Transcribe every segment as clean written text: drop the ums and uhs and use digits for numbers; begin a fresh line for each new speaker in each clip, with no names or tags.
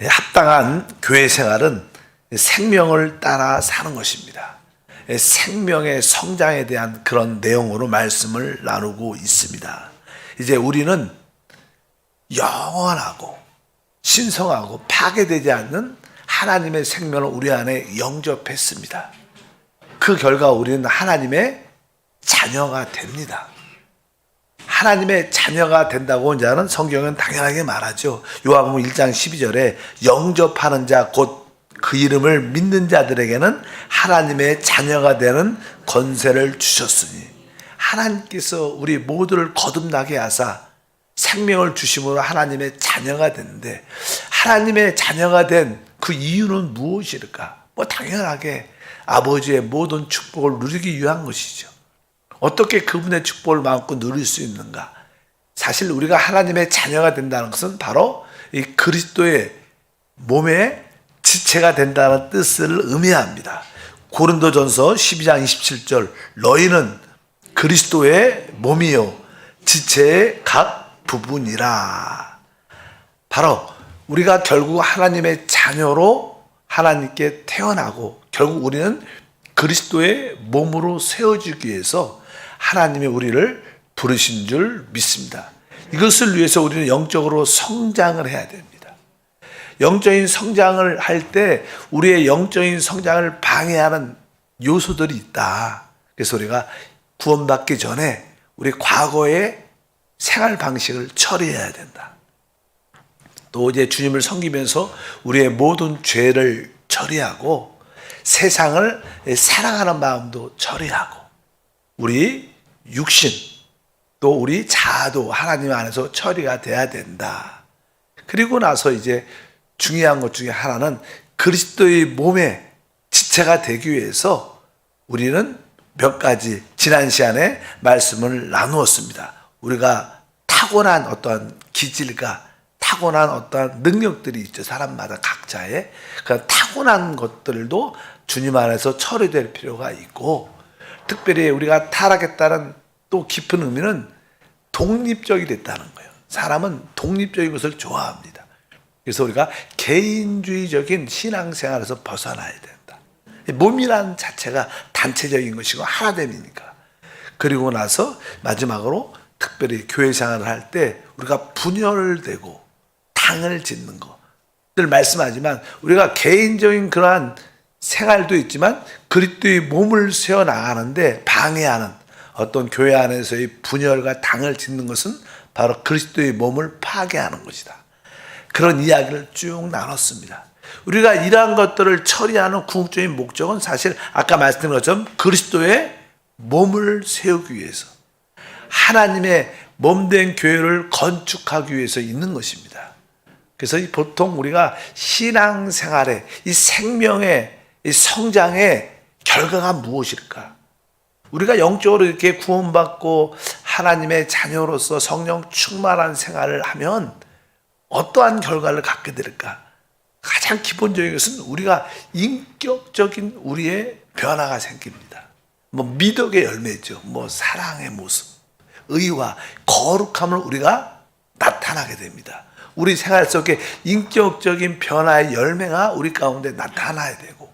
합당한 교회 생활은 생명을 따라 사는 것입니다. 생명의 성장에 대한 그런 내용으로 말씀을 나누고 있습니다. 이제 우리는 영원하고 신성하고 파괴되지 않는 하나님의 생명을 우리 안에 영접했습니다. 그 결과 우리는 하나님의 자녀가 됩니다. 하나님의 자녀가 된다고 자는 성경은 당연하게 말하죠. 요한복음 1장 12절에 영접하는 자 곧 그 이름을 믿는 자들에게는 하나님의 자녀가 되는 권세를 주셨으니, 하나님께서 우리 모두를 거듭나게 하사 생명을 주심으로 하나님의 자녀가 됐는데, 하나님의 자녀가 된 그 이유는 무엇일까? 당연하게 아버지의 모든 축복을 누리기 위한 것이죠. 어떻게 그분의 축복을 마음껏 누릴 수 있는가? 사실 우리가 하나님의 자녀가 된다는 것은 바로 이 그리스도의 몸의 지체가 된다는 뜻을 의미합니다. 고린도전서 12장 27절, 너희는 그리스도의 몸이요 지체의 각 부분이라. 바로 우리가 결국 하나님의 자녀로 하나님께 태어나고, 결국 우리는 그리스도의 몸으로 세워지기 위해서 하나님이 우리를 부르신 줄 믿습니다. 이것을 위해서 우리는 영적으로 성장을 해야 됩니다. 영적인 성장을 할 때 우리의 영적인 성장을 방해하는 요소들이 있다. 그래서 우리가 구원받기 전에 우리 과거의 생활 방식을 처리해야 된다. 또 이제 주님을 섬기면서 우리의 모든 죄를 처리하고 세상을 사랑하는 마음도 처리하고, 우리 육신 또 우리 자아도 하나님 안에서 처리가 돼야 된다. 그리고 나서 이제 중요한 것 중에 하나는 그리스도의 몸의 지체가 되기 위해서 우리는 몇 가지 지난 시간에 말씀을 나누었습니다. 우리가 타고난 어떤 기질과 타고난 어떤 능력들이 있죠. 사람마다 각자의 그 타고난 것들도 주님 안에서 처리될 필요가 있고, 특별히 우리가 타락했다는 또 깊은 의미는 독립적이 됐다는 거예요. 사람은 독립적인 것을 좋아합니다. 그래서 우리가 개인주의적인 신앙생활에서 벗어나야 된다. 몸이란 자체가 단체적인 것이고 하나됨이니까. 그리고 나서 마지막으로 특별히 교회 생활을 할 때 우리가 분열되고 당을 짓는 거 늘 말씀하지만, 우리가 개인적인 그러한 생활도 있지만 그리스도의 몸을 세워나가는데 방해하는 어떤 교회 안에서의 분열과 당을 짓는 것은 바로 그리스도의 몸을 파괴하는 것이다. 그런 이야기를 쭉 나눴습니다. 우리가 이러한 것들을 처리하는 궁극적인 목적은 사실 아까 말씀드린 것처럼 그리스도의 몸을 세우기 위해서, 하나님의 몸된 교회를 건축하기 위해서 있는 것입니다. 그래서 보통 우리가 신앙생활의 이 생명의 이 성장의 결과가 무엇일까? 우리가 영적으로 이렇게 구원받고 하나님의 자녀로서 성령 충만한 생활을 하면 어떠한 결과를 갖게 될까? 가장 기본적인 것은 우리가 인격적인 우리의 변화가 생깁니다. 미덕의 열매죠. 사랑의 모습, 의와 거룩함을 우리가 나타나게 됩니다. 우리 생활 속에 인격적인 변화의 열매가 우리 가운데 나타나야 되고,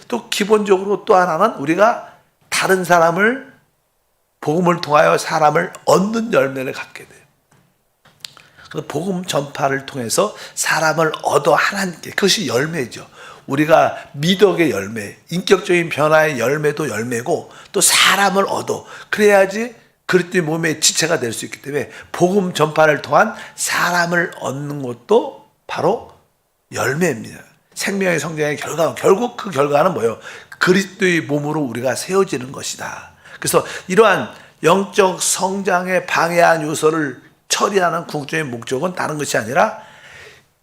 또 기본적으로 또 하나는 우리가 다른 사람을, 복음을 통하여 사람을 얻는 열매를 갖게 돼요. 복음 전파를 통해서 사람을 얻어 하나님께, 그것이 열매죠. 우리가 미덕의 열매, 인격적인 변화의 열매도 열매고, 또 사람을 얻어, 그래야지 그리스도의 몸의 지체가 될 수 있기 때문에 복음 전파를 통한 사람을 얻는 것도 바로 열매입니다. 생명의 성장의 결과, 결국 그 결과는 뭐예요? 그리스도의 몸으로 우리가 세워지는 것이다. 그래서 이러한 영적 성장에 방해한 요소를 처리하는 궁극적인 목적은 다른 것이 아니라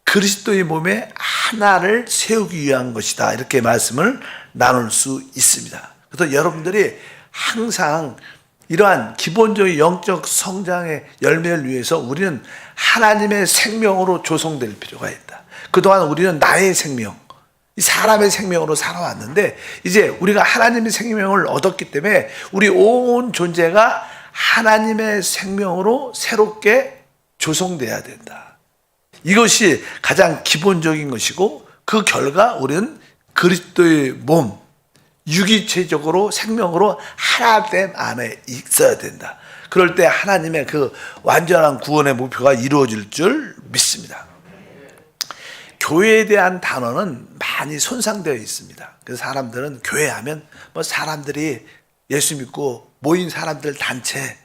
그리스도의 몸에 하나를 세우기 위한 것이다. 이렇게 말씀을 나눌 수 있습니다. 그래서 여러분들이 항상 이러한 기본적인 영적 성장의 열매를 위해서 우리는 하나님의 생명으로 조성될 필요가 있다. 그동안 우리는 나의 생명, 사람의 생명으로 살아왔는데 이제 우리가 하나님의 생명을 얻었기 때문에 우리 온 존재가 하나님의 생명으로 새롭게 조성돼야 된다. 이것이 가장 기본적인 것이고, 그 결과 우리는 그리스도의 몸, 유기체적으로 생명으로 하나됨 안에 있어야 된다. 그럴 때 하나님의 그 완전한 구원의 목표가 이루어질 줄 믿습니다. 교회에 대한 단어는 많이 손상되어 있습니다. 그래서 사람들은 교회하면 뭐 사람들이 예수 믿고 모인 사람들 단체,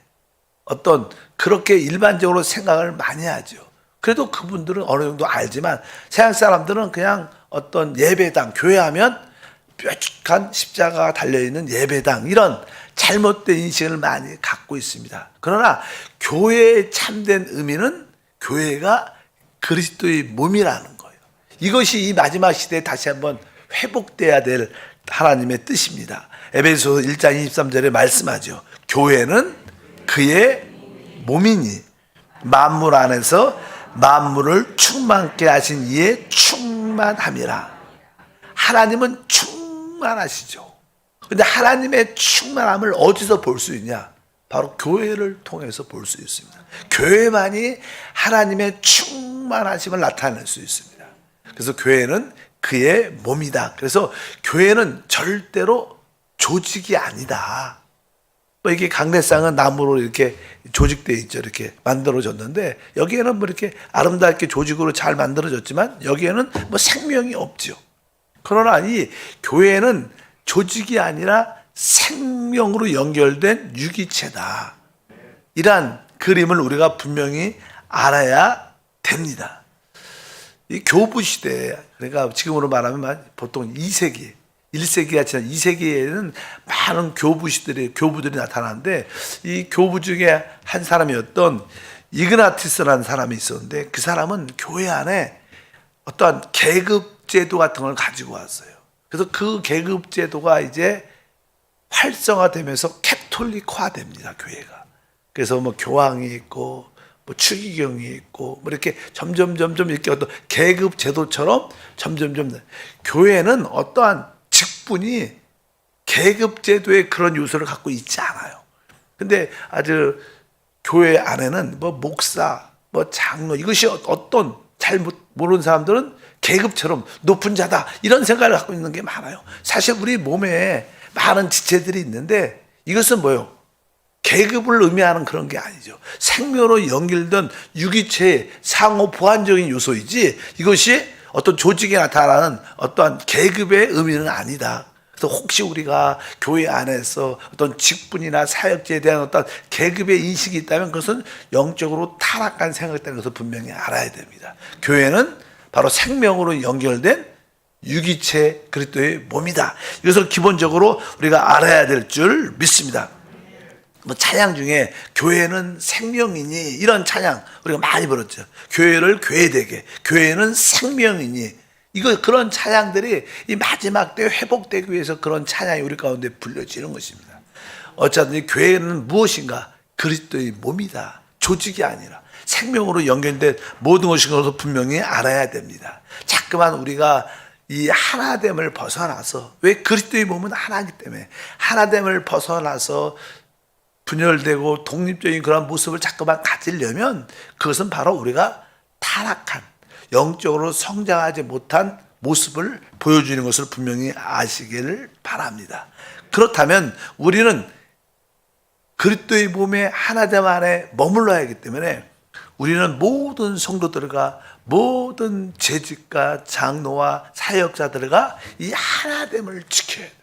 어떤 그렇게 일반적으로 생각을 많이 하죠. 그래도 그분들은 어느 정도 알지만 세상 사람들은 그냥 어떤 예배당, 교회하면 뾰족한 십자가가 달려있는 예배당, 이런 잘못된 인식을 많이 갖고 있습니다. 그러나 교회의 참된 의미는 교회가 그리스도의 몸이라는 거예요. 이것이 이 마지막 시대에 다시 한번 회복돼야 될 하나님의 뜻입니다. 에베소서 1장 23절에 말씀하죠. 교회는 그의 몸이니 만물 안에서 만물을 충만케 하신 이의 충만함이라. 하나님은 충만하시죠. 근데 하나님의 충만함을 어디서 볼 수 있냐? 바로 교회를 통해서 볼 수 있습니다. 교회만이 하나님의 충만하심을 나타낼 수 있습니다. 그래서 교회는 그의 몸이다. 그래서 교회는 절대로 조직이 아니다. 뭐 이게 강대상은 나무로 이렇게 조직되어 있죠. 이렇게 만들어졌는데 여기에는 뭐 이렇게 아름답게 조직으로 잘 만들어졌지만 여기에는 뭐 생명이 없죠. 그러나 이 교회는 조직이 아니라 생명으로 연결된 유기체다. 이러한 그림을 우리가 분명히 알아야 됩니다. 이 교부 시대, 그러니까 지금으로 말하면 보통 2세기, 1세기가 지난 2세기에는 많은 교부들이 나타나는데, 이 교부 중에 한 사람이었던 이그나티스라는 사람이 있었는데, 그 사람은 교회 안에 어떠한 계급 제도 같은 걸 가지고 왔어요. 그래서 그 계급 제도가 이제 활성화되면서 캐톨릭화됩니다, 교회가. 그래서 뭐 교황이 있고 뭐 추기경이 있고 뭐 이렇게 점점 이렇게 어떤 계급 제도처럼 점점 교회는 어떠한 직분이 계급 제도의 그런 요소를 갖고 있지 않아요. 근데 아주 교회 안에는 뭐 목사, 뭐 장로, 이것이 어떤 잘 모르는 사람들은 계급처럼 높은 자다, 이런 생각을 갖고 있는 게 많아요. 사실 우리 몸에 많은 지체들이 있는데 이것은 뭐예요? 계급을 의미하는 그런 게 아니죠. 생명으로 연결된 유기체의 상호 보완적인 요소이지, 이것이 어떤 조직에 나타나는 어떠한 계급의 의미는 아니다. 그래서 혹시 우리가 교회 안에서 어떤 직분이나 사역지에 대한 어떤 계급의 인식이 있다면 그것은 영적으로 타락한 생각이라는 것을 분명히 알아야 됩니다. 교회는 바로 생명으로 연결된 유기체 그리스도의 몸이다. 이것을 기본적으로 우리가 알아야 될 줄 믿습니다. 뭐 찬양 중에 교회는 생명이니, 이런 찬양 우리가 많이 부르죠. 교회를 교회되게, 교회는 생명이니, 이거 그런 찬양들이 이 마지막 때 회복되기 위해서 그런 찬양이 우리 가운데 불려지는 것입니다. 어쨌든 교회는 무엇인가? 그리스도의 몸이다. 조직이 아니라 생명으로 연결된 모든 것인 것을 분명히 알아야 됩니다. 자꾸만 우리가 이 하나됨을 벗어나서, 왜 그리스도의 몸은 하나이기 때문에 하나됨을 벗어나서 분열되고 독립적인 그런 모습을 자꾸만 가지려면 그것은 바로 우리가 타락한, 영적으로 성장하지 못한 모습을 보여주는 것을 분명히 아시기를 바랍니다. 그렇다면 우리는 그리스도의 몸의 하나됨 안에 머물러야 하기 때문에 우리는 모든 성도들과 모든 재직과 장로와 사역자들과 이 하나됨을 지켜야 돼요.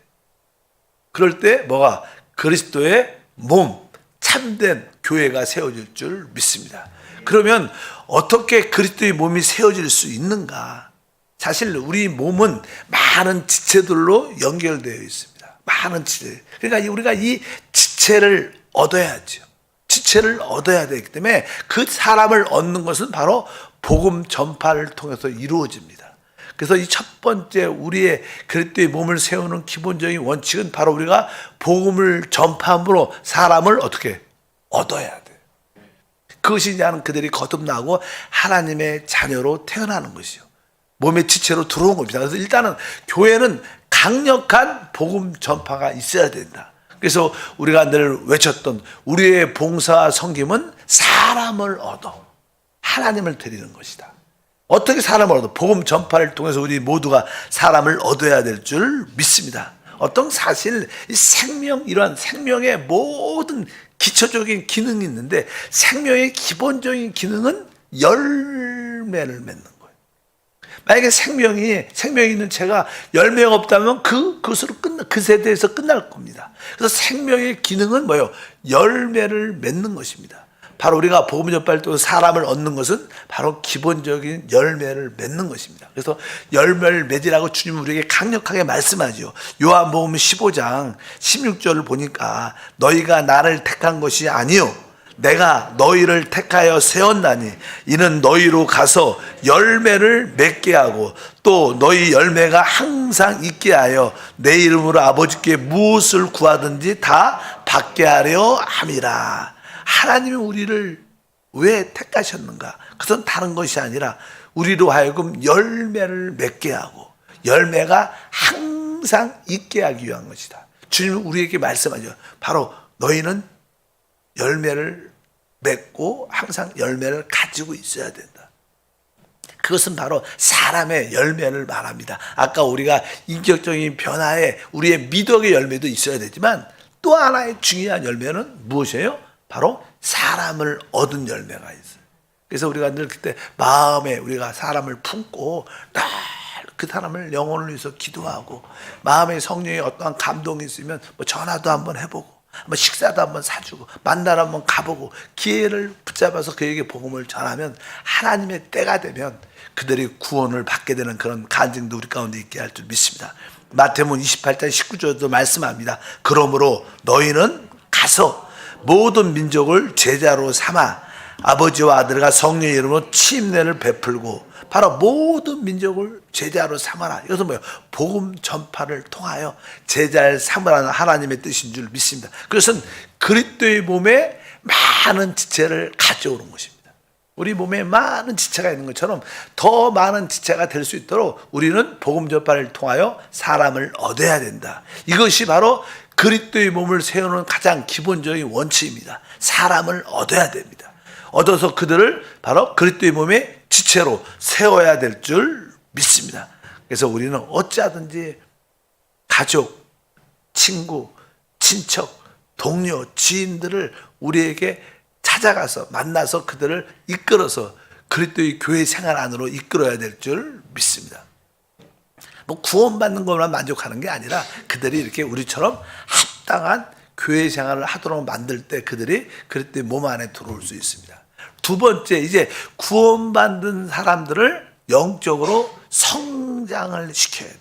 그럴 때 뭐가? 그리스도의 몸, 참된 교회가 세워질 줄 믿습니다. 그러면 어떻게 그리스도의 몸이 세워질 수 있는가? 사실 우리 몸은 많은 지체들로 연결되어 있습니다. 많은 지체. 그러니까 우리가 이 지체를 얻어야죠. 지체를 얻어야 되기 때문에 그 사람을 얻는 것은 바로 복음 전파를 통해서 이루어집니다. 그래서 이 첫 번째 우리의 그리스도의 몸을 세우는 기본적인 원칙은 바로 우리가 복음을 전파함으로 사람을 어떻게 얻어야 돼요. 그것이 이제 그들이 거듭나고 하나님의 자녀로 태어나는 것이요, 몸의 지체로 들어온 겁니다. 그래서 일단은 교회는 강력한 복음 전파가 있어야 된다. 그래서 우리가 늘 외쳤던 우리의 봉사와 섬김은 사람을 얻어 하나님을 드리는 것이다. 어떻게 사람을 얻어? 복음 전파를 통해서 우리 모두가 사람을 얻어야 될 줄 믿습니다. 어떤 사실 이 생명, 이러한 생명의 모든 기초적인 기능이 있는데 생명의 기본적인 기능은 열매를 맺는 거예요. 만약에 생명이 있는 채가 열매가 없다면 그것으로 그 세대에서 끝날 겁니다. 그래서 생명의 기능은 뭐예요? 열매를 맺는 것입니다. 바로 우리가 복음 전파를 통해서 사람을 얻는 것은 바로 기본적인 열매를 맺는 것입니다. 그래서 열매를 맺으라고 주님은 우리에게 강력하게 말씀하죠. 요한복음 15장 16절을 보니까 너희가 나를 택한 것이 아니요 내가 너희를 택하여 세웠나니 이는 너희로 가서 열매를 맺게 하고 또 너희 열매가 항상 있게 하여 내 이름으로 아버지께 무엇을 구하든지 다 받게 하려 함이라. 하나님이 우리를 왜 택하셨는가? 그것은 다른 것이 아니라 우리로 하여금 열매를 맺게 하고 열매가 항상 있게 하기 위한 것이다. 주님은 우리에게 말씀하죠. 바로 너희는 열매를 맺고 항상 열매를 가지고 있어야 된다. 그것은 바로 사람의 열매를 말합니다. 아까 우리가 인격적인 변화에 우리의 미덕의 열매도 있어야 되지만 또 하나의 중요한 열매는 무엇이에요? 바로 사람을 얻은 열매가 있어요. 그래서 우리가 늘 그때 마음에 우리가 사람을 품고 늘 그 사람을 영혼을 위해서 기도하고 마음에 성령의 어떠한 감동이 있으면 뭐 전화도 한번 해보고 한번 식사도 한번 사주고 만나러 한번 가보고 기회를 붙잡아서 그에게 복음을 전하면 하나님의 때가 되면 그들이 구원을 받게 되는 그런 간증도 우리 가운데 있게 할 줄 믿습니다. 마태복음 28장 19절도 말씀합니다. 그러므로 너희는 가서 모든 민족을 제자로 삼아 아버지와 아들과 성령의 이름으로 침례를 베풀고 바로 모든 민족을 제자로 삼아라. 이것은 뭐예요? 복음 전파를 통하여 제자를 삼으라는 하나님의 뜻인 줄 믿습니다. 그것은 그리스도의 몸에 많은 지체를 가져오는 것입니다. 우리 몸에 많은 지체가 있는 것처럼 더 많은 지체가 될 수 있도록 우리는 복음 전파를 통하여 사람을 얻어야 된다. 이것이 바로 그리스도의 몸을 세우는 가장 기본적인 원칙입니다. 사람을 얻어야 됩니다. 얻어서 그들을 바로 그리스도의 몸의 지체로 세워야 될 줄 믿습니다. 그래서 우리는 어찌하든지 가족, 친구, 친척, 동료, 지인들을 우리에게 찾아가서 만나서 그들을 이끌어서 그리스도의 교회 생활 안으로 이끌어야 될 줄 믿습니다. 뭐 구원받는 것만 만족하는 게 아니라 그들이 이렇게 우리처럼 합당한 교회 생활을 하도록 만들 때 그들이 그리스도의 몸 안에 들어올 수 있습니다. 두 번째, 이제 구원받은 사람들을 영적으로 성장을 시켜야 돼요.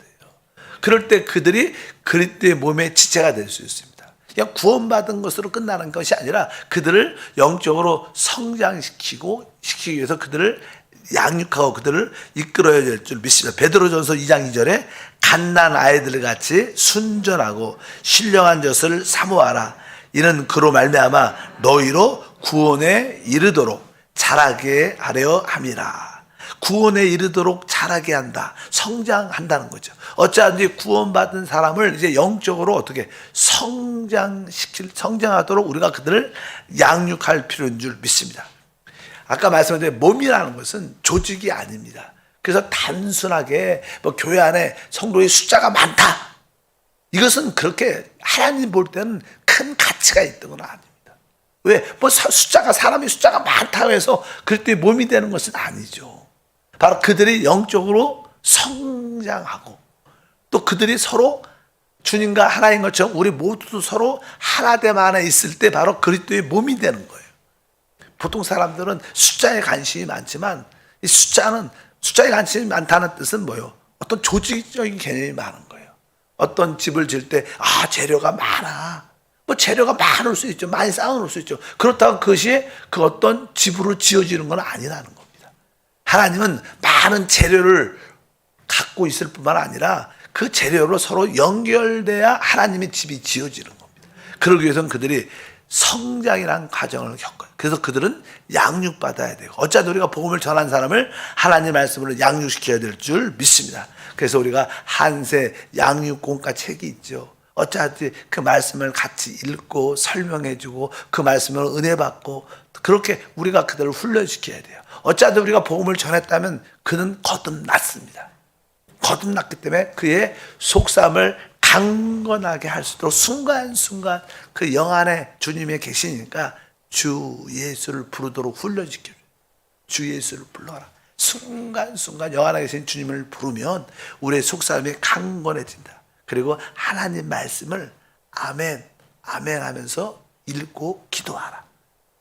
그럴 때 그들이 그리스도의 몸의 지체가 될 수 있습니다. 그냥 구원받은 것으로 끝나는 것이 아니라 그들을 영적으로 시키기 위해서 그들을 양육하고 그들을 이끌어야 될 줄 믿습니다. 베드로전서 2장 2절에 갓난 아이들 같이 순전하고 신령한 젖을 사모하라. 이는 그로 말미암아 너희로 구원에 이르도록 자라게 하려 함이라. 구원에 이르도록 자라게 한다. 성장한다는 거죠. 어찌하든지 구원받은 사람을 이제 영적으로 어떻게 성장하도록 우리가 그들을 양육할 필요인 줄 믿습니다. 아까 말씀드린 몸이라는 것은 조직이 아닙니다. 그래서 단순하게 뭐 교회 안에 성도의 숫자가 많다. 이것은 그렇게 하나님 볼 때는 큰 가치가 있던 건 아닙니다. 왜? 뭐 사람의 숫자가 많다고 해서 그리스도의 몸이 되는 것은 아니죠. 바로 그들이 영적으로 성장하고 또 그들이 서로 주님과 하나인 것처럼 우리 모두도 서로 하나됨 안에 있을 때 바로 그리스도의 몸이 되는 거예요. 보통 사람들은 숫자에 관심이 많지만 이 숫자에 관심이 많다는 뜻은 뭐예요? 어떤 조직적인 개념이 많은 거예요. 어떤 집을 지을 때 재료가 많아. 뭐 재료가 많을 수 있죠. 많이 쌓아놓을 수 있죠. 그렇다고 그것이 그 어떤 집으로 지어지는 건 아니라는 겁니다. 하나님은 많은 재료를 갖고 있을 뿐만 아니라 그 재료로 서로 연결돼야 하나님의 집이 지어지는 겁니다. 그러기 위해서는 그들이 성장이라는 과정을 겪어요. 그래서 그들은 양육받아야 돼요. 어차피 우리가 복음을 전한 사람을 하나님 말씀으로 양육시켜야 될 줄 믿습니다. 그래서 우리가 한세 양육공과 책이 있죠. 어차피 그 말씀을 같이 읽고 설명해주고 그 말씀을 은혜 받고 그렇게 우리가 그들을 훈련시켜야 돼요. 어쩌다 우리가 복음을 전했다면 그는 거듭났습니다. 거듭났기 때문에 그의 속삼을 강건하게 할 수 있도록 순간순간 그 영 안에 주님이 계시니까 주 예수를 부르도록 훈련시켜줘요. 주 예수를 불러라. 순간순간 영 안에 계신 주님을 부르면 우리의 속삼이 강건해진다. 그리고 하나님 말씀을 아멘, 아멘 하면서 읽고 기도하라.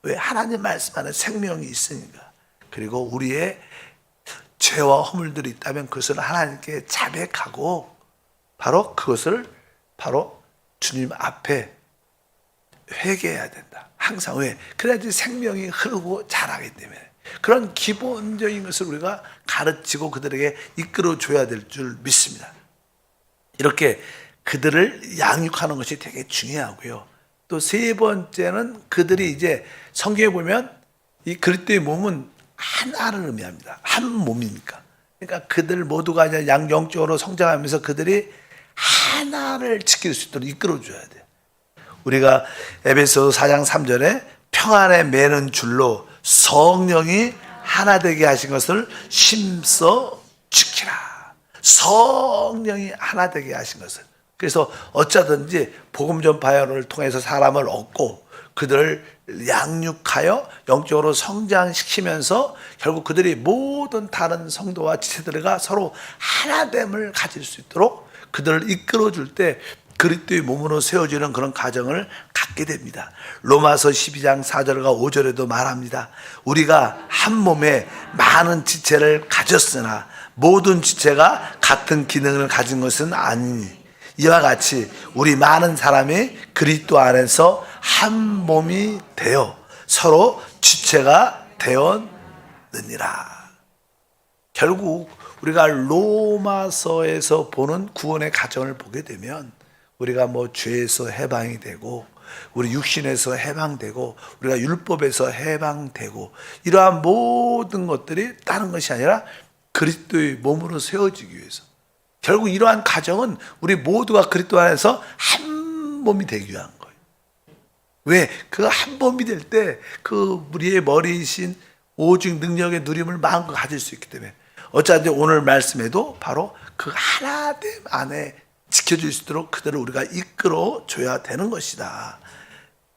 왜? 하나님 말씀 안에 생명이 있으니까. 그리고 우리의 죄와 허물들이 있다면 그것을 하나님께 자백하고 바로 그것을 바로 주님 앞에 회개해야 된다. 항상 왜? 그래야지 생명이 흐르고 자라기 때문에. 그런 기본적인 것을 우리가 가르치고 그들에게 이끌어 줘야 될 줄 믿습니다. 이렇게 그들을 양육하는 것이 되게 중요하고요. 또 세 번째는 그들이 이제 성경에 보면 이 그리스도의 몸은 하나를 의미합니다. 한 몸이니까. 그러니까 그들 모두가 이제 영적으로 성장하면서 그들이 하나를 지킬 수 있도록 이끌어 줘야 돼요. 우리가 에베소 4장 3절에 평안에 매는 줄로 성령이 하나 되게 하신 것을 힘써 지키라. 성령이 하나 되게 하신 것을. 그래서 어쩌든지 복음 전파를 통해서 사람을 얻고 그들을 양육하여 영적으로 성장시키면서 결국 그들이 모든 다른 성도와 지체들과 서로 하나됨을 가질 수 있도록 그들을 이끌어줄 때 그리스도의 몸으로 세워지는 그런 가정을 갖게 됩니다. 로마서 12장 4절과 5절에도 말합니다. 우리가 한 몸에 많은 지체를 가졌으나 모든 지체가 같은 기능을 가진 것은 아니니 이와 같이 우리 많은 사람이 그리스도 안에서 한 몸이 되어 서로 지체가 되었느니라. 결국 우리가 로마서에서 보는 구원의 가정을 보게 되면 우리가 뭐 죄에서 해방이 되고 우리 육신에서 해방되고 우리가 율법에서 해방되고 이러한 모든 것들이 다른 것이 아니라 그리스도의 몸으로 세워지기 위해서 결국 이러한 가정은 우리 모두가 그리스도 안에서 한 몸이 되기 위한 거예요. 왜? 그 한 몸이 될 때 그 우리의 머리이신 오직 능력의 누림을 마음껏 가질 수 있기 때문에 어쩌든지 오늘 말씀에도 바로 그 하나됨 안에 지켜줄 수 있도록 그들을 우리가 이끌어 줘야 되는 것이다.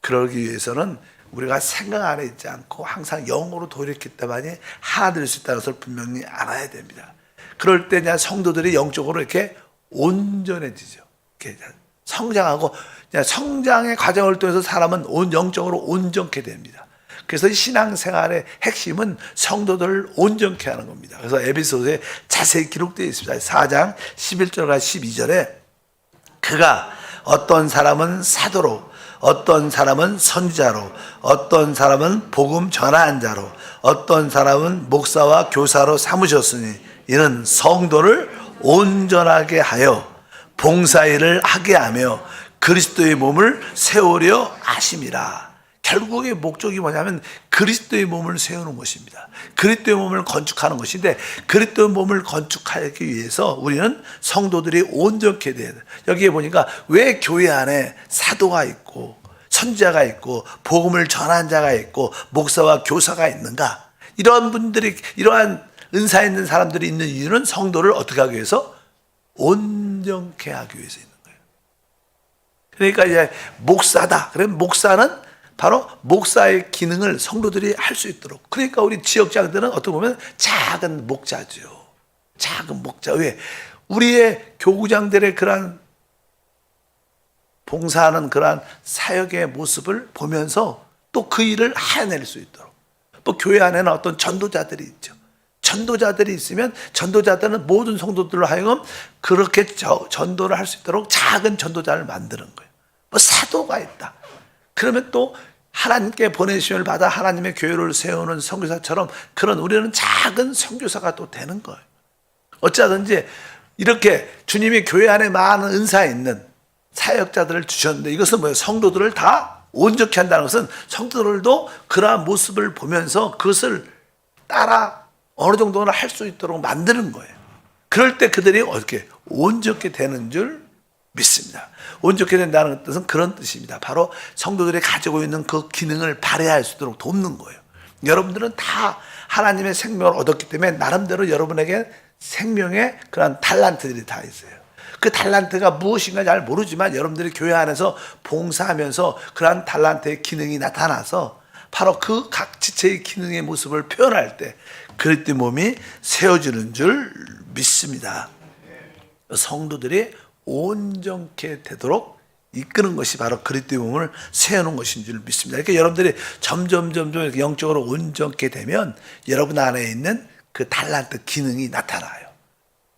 그러기 위해서는 우리가 생각 안에 있지 않고 항상 영으로 돌이켰기 때문에 하나 될 수 있다는 것을 분명히 알아야 됩니다. 그럴 때 그냥 성도들이 영적으로 이렇게 온전해지죠. 이렇게 성장하고 그냥 성장의 과정을 통해서 사람은 영적으로 온전케 됩니다. 그래서 신앙생활의 핵심은 성도들을 온전케 하는 겁니다. 그래서 에베소서에 자세히 기록되어 있습니다. 4장 11절과 12절에 그가 어떤 사람은 사도로 어떤 사람은 선지자로 어떤 사람은 복음 전하는 자로 어떤 사람은 목사와 교사로 삼으셨으니 이는 성도를 온전하게 하여 봉사일을 하게 하며 그리스도의 몸을 세우려 하심이라. 결국의 목적이 뭐냐면 그리스도의 몸을 세우는 것입니다. 그리스도의 몸을 건축하는 것인데 그리스도의 몸을 건축하기 위해서 우리는 성도들이 온전케 돼야 돼요. 여기에 보니까 왜 교회 안에 사도가 있고 선지자가 있고 복음을 전한 자가 있고 목사와 교사가 있는가? 이러한 분들이 이러한 은사 있는 사람들이 있는 이유는 성도를 어떻게 하기 위해서? 온전케 하기 위해서 있는 거예요. 그러니까 이제 목사다. 그러면 목사는 바로 목사의 기능을 성도들이 할 수 있도록. 그러니까 우리 지역장들은 어떻게 보면 작은 목자죠. 작은 목자. 왜? 우리의 교구장들의 그러한 봉사하는 그러한 사역의 모습을 보면서 또 그 일을 해낼 수 있도록. 또 교회 안에는 어떤 전도자들이 있죠. 전도자들이 있으면 전도자들은 모든 성도들로 하여금 그렇게 전도를 할 수 있도록 작은 전도자를 만드는 거예요. 뭐 사도가 있다. 그러면 또 하나님께 보내심을 받아 하나님의 교회를 세우는 선교사처럼 그런 우리는 작은 선교사가 또 되는 거예요. 어쩌든지 이렇게 주님이 교회 안에 많은 은사 있는 사역자들을 주셨는데 이것은 뭐예요? 성도들을 다 온전케 한다는 것은 성도들도 그러한 모습을 보면서 그것을 따라 어느 정도는 할 수 있도록 만드는 거예요. 그럴 때 그들이 어떻게 온전케 되는 줄 믿습니다. 온전케 된다는 뜻은 그런 뜻입니다. 바로 성도들이 가지고 있는 그 기능을 발휘할 수 있도록 돕는 거예요. 여러분들은 다 하나님의 생명을 얻었기 때문에 나름대로 여러분에게 생명의 그런 달란트들이 다 있어요. 그 달란트가 무엇인가 잘 모르지만 여러분들이 교회 안에서 봉사하면서 그러한 달란트의 기능이 나타나서 바로 그 각 지체의 기능의 모습을 표현할 때 그리스도의 몸이 세워지는 줄 믿습니다. 성도들이 온전케 되도록 이끄는 것이 바로 그리스도의 몸을 세우는 것인 줄 믿습니다. 이렇게 여러분들이 점점 이렇게 영적으로 온전케 되면 여러분 안에 있는 그 달란트 기능이 나타나요.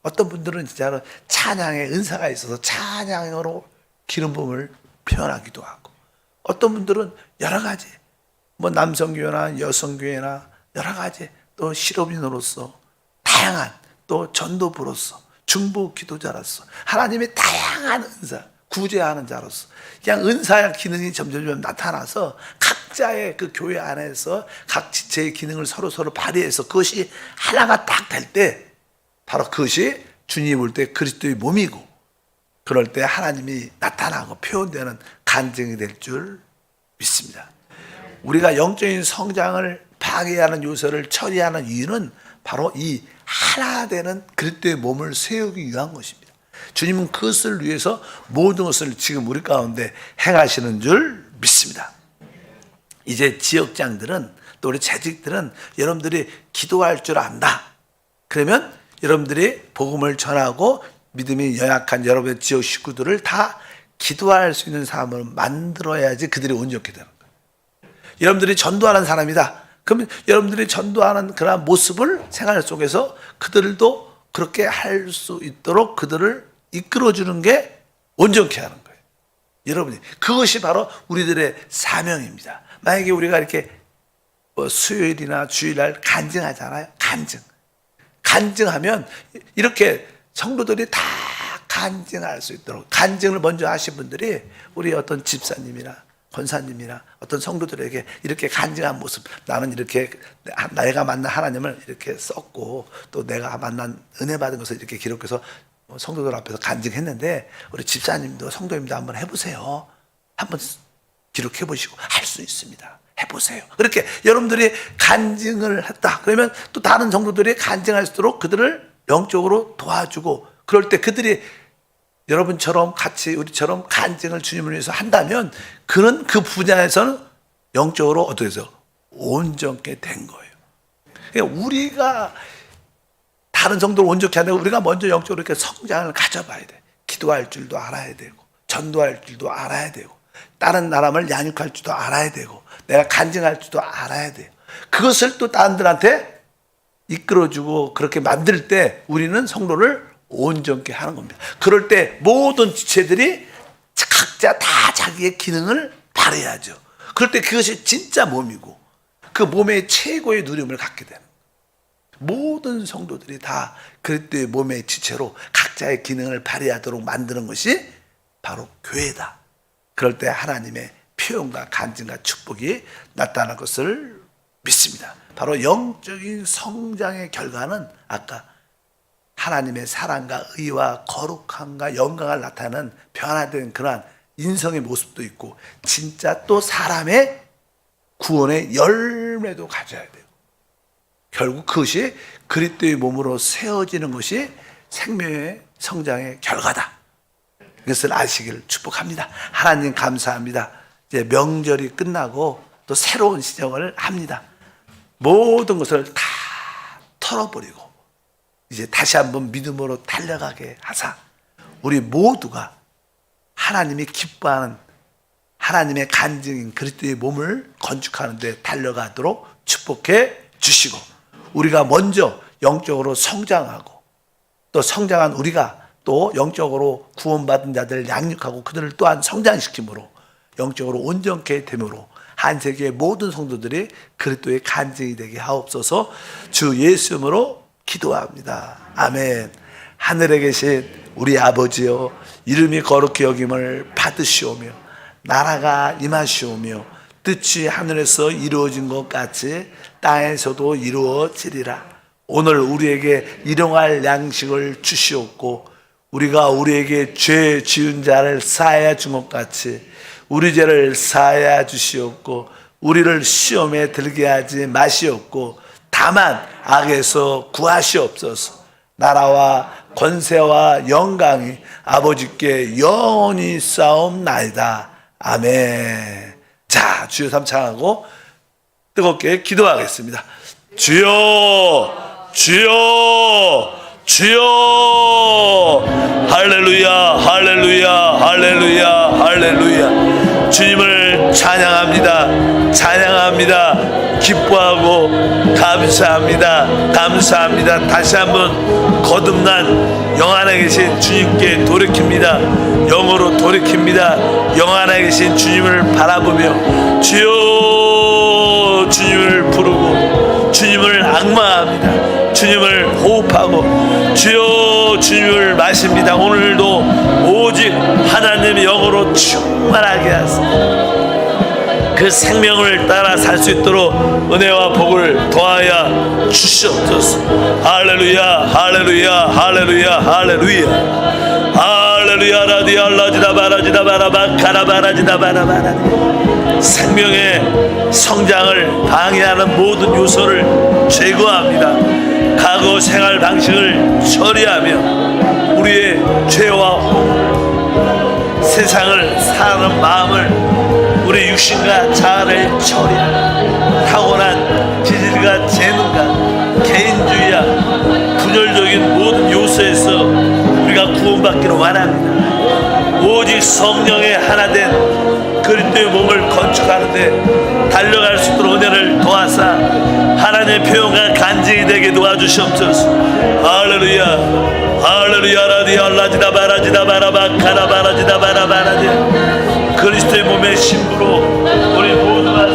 어떤 분들은 진짜로 찬양의 은사가 있어서 찬양으로 기름 부음을 표현하기도 하고, 어떤 분들은 여러 가지 뭐 남성교회나 여성교회나 여러 가지 또 실업인으로서 다양한 또 전도부로서 중보 기도자로서 하나님의 다양한 은사 구제하는 자로서 그냥 은사의 기능이 점점 나타나서 각자의 그 교회 안에서 각 지체의 기능을 서로 발휘해서 그것이 하나가 딱 될 때 바로 그것이 주님이 볼 때 그리스도의 몸이고, 그럴 때 하나님이 나타나고 표현되는 간증이 될 줄 믿습니다. 우리가 영적인 성장을 방해하는 요소를 처리하는 이유는 바로 이 하나 되는 그리스도의 몸을 세우기 위한 것입니다. 주님은 그것을 위해서 모든 것을 지금 우리 가운데 행하시는 줄 믿습니다. 이제 지역장들은 또 우리 재직들은 여러분들이 기도할 줄 안다. 그러면 여러분들이 복음을 전하고 믿음이 연약한 여러분의 지역 식구들을 다 기도할 수 있는 사람을 만들어야지 그들이 온전케 되는 거예요. 여러분들이 전도하는 사람이다. 그러면 여러분들이 전도하는 그런 모습을 생활 속에서 그들도 그렇게 할 수 있도록 그들을 이끌어주는 게 온전케 하는 거예요. 여러분이 그것이 바로 우리들의 사명입니다. 만약에 우리가 이렇게 수요일이나 주일날 간증하잖아요. 간증하면 이렇게 성도들이 다 간증할 수 있도록, 간증을 먼저 하신 분들이 우리 어떤 집사님이나 권사님이나 어떤 성도들에게 이렇게 간증한 모습, 나는 이렇게 내가 만난 하나님을 이렇게 썼고 또 내가 만난 은혜 받은 것을 이렇게 기록해서 성도들 앞에서 간증했는데, 우리 집사님도 성도님도 한번 해보세요. 한번 기록해 보시고 할 수 있습니다. 해보세요. 그렇게 여러분들이 간증을 했다. 그러면 또 다른 성도들이 간증할 수 있도록 그들을 영적으로 도와주고, 그럴 때 그들이 여러분처럼 같이 우리처럼 간증을 주님을 위해서 한다면 그는 그 분야에서는 영적으로 어떻게 해서 온전케 된 거예요. 그러니까 우리가 다른 성도를 온전케 하려고 우리가 먼저 영적으로 이렇게 성장을 가져봐야 돼. 기도할 줄도 알아야 되고, 전도할 줄도 알아야 되고, 다른 사람을 양육할 줄도 알아야 되고, 내가 간증할 줄도 알아야 돼요. 그것을 또 다른들한테 이끌어주고 그렇게 만들 때 우리는 성도를 온전케 하는 겁니다. 그럴 때 모든 지체들이 각자 다 자기의 기능을 발휘하죠. 그럴 때 그것이 진짜 몸이고 그 몸의 최고의 누림을 갖게 되는 거예요. 모든 성도들이 다 그리스도의 몸의 지체로 각자의 기능을 발휘하도록 만드는 것이 바로 교회다. 그럴 때 하나님의 표현과 간증과 축복이 나타날 것을 믿습니다. 바로 영적인 성장의 결과는 아까 하나님의 사랑과 의와 거룩함과 영광을 나타내는 변화된 그러한 인성의 모습도 있고, 진짜 또 사람의 구원의 열매도 가져야 돼요. 결국 그것이 그리스도의 몸으로 세워지는 것이 생명의 성장의 결과다. 이것을 아시기를 축복합니다. 하나님 감사합니다. 이제 명절이 끝나고 또 새로운 시작을 합니다. 모든 것을 다 털어버리고 이제 다시 한번 믿음으로 달려가게 하사 우리 모두가 하나님이 기뻐하는 하나님의 간증인 그리스도의 몸을 건축하는 데 달려가도록 축복해 주시고, 우리가 먼저 영적으로 성장하고 또 성장한 우리가 또 영적으로 구원받은 자들을 양육하고 그들을 또한 성장시킴으로 영적으로 온전케 됨으로 한 세계의 모든 성도들이 그리스도의 간증이 되게 하옵소서. 주 예수 이름으로 기도합니다. 아멘. 하늘에 계신 우리 아버지여, 이름이 거룩히 여김을 받으시오며 나라가 임하시오며 뜻이 하늘에서 이루어진 것 같이 땅에서도 이루어지리라. 오늘 우리에게 일용할 양식을 주시옵고 우리가 우리에게 죄 지은 자를 사하여 준 것 같이 우리 죄를 사하여 주시옵고 우리를 시험에 들게 하지 마시옵고 다만 악에서 구하시옵소서. 나라와 권세와 영광이 아버지께 영원히 싸움나이다. 아멘. 자, 주여 삼창하고 뜨겁게 기도하겠습니다. 주여, 주여, 주여. 할렐루야, 할렐루야, 할렐루야, 할렐루야. 주님을 찬양합니다. 찬양합니다. 기뻐하고 감사합니다. 감사합니다. 다시 한번 거듭난 영 안에 계신 주님께 돌이킵니다. 영으로 돌이킵니다. 영 안에 계신 주님을 바라보며 주여, 주님을 부르고 주님을 악마합니다. 주님을 호흡하고 주여, 주님을 마십니다. 오늘도 오직 하나님의 영으로 충만하게 하소서. 그 생명을 따라 살 수 있도록 은혜와 복을 더하여 주시옵소서. 할렐루야, 할렐루야, 할렐루야, 할렐루야, 할렐루야. 라디아 라지다 바라지다 바라바 카라바라지다 바라바라. 생명의 성장을 방해하는 모든 요소를 제거합니다. 과거 생활 방식을 처리하며 우리의 죄와 세상을 사는 마음을, 우리 육신과 자아를 처리하는 타고난 기질과 재능과 개인주의와 분열적인 모든 요소에서 우리가 구원받기를 원합니다. 오직 성령의 하나된 그리스도의 몸을 건축하는데 달려갈 수 있도록 은혜를 도와사 하나님의 표현과 간증이 되게 도와주시옵소서. 할렐루야, 할렐루야. 라디아 라지다 바라지다 바라바 카라바라지다 바라바라지. 그리스도의 몸의 신부로 우리 모두가